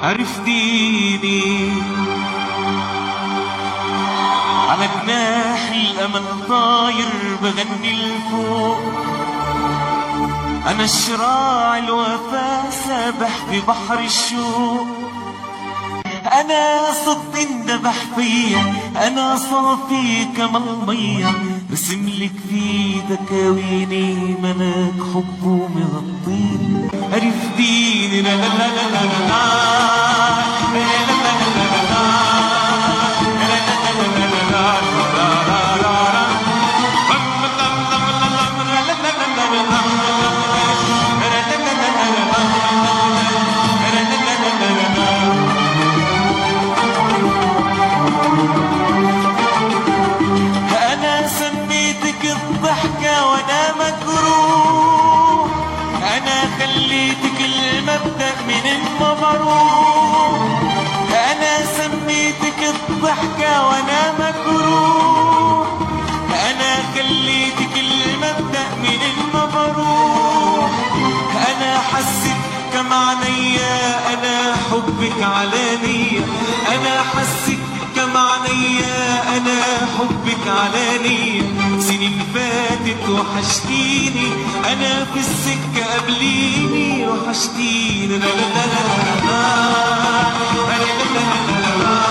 عرفتيني على جناح الأمل طاير بغني لفوق، أنا شراع الوفا سابح في بحر الشوق، أنا صد اندبح فيا، أنا صافي كما المية، رسملك في دكاويني ملاك حب ومغطيني. عرفتيني لا لا لا لا لا وانا مجروح، انا خليتك المبدأ من المبروح، انا سميتك الضحكة وانا مجروح، انا خليتك المبدأ من المبروح، انا حسيت كم عليا انا حبك علانية، انا حسيت كم عليا انا حبك علانية، سنين فاتت وحشتيني، انا في السكة قبليني وحشتيني لا لا لا لا لا لا لا لا لا لا.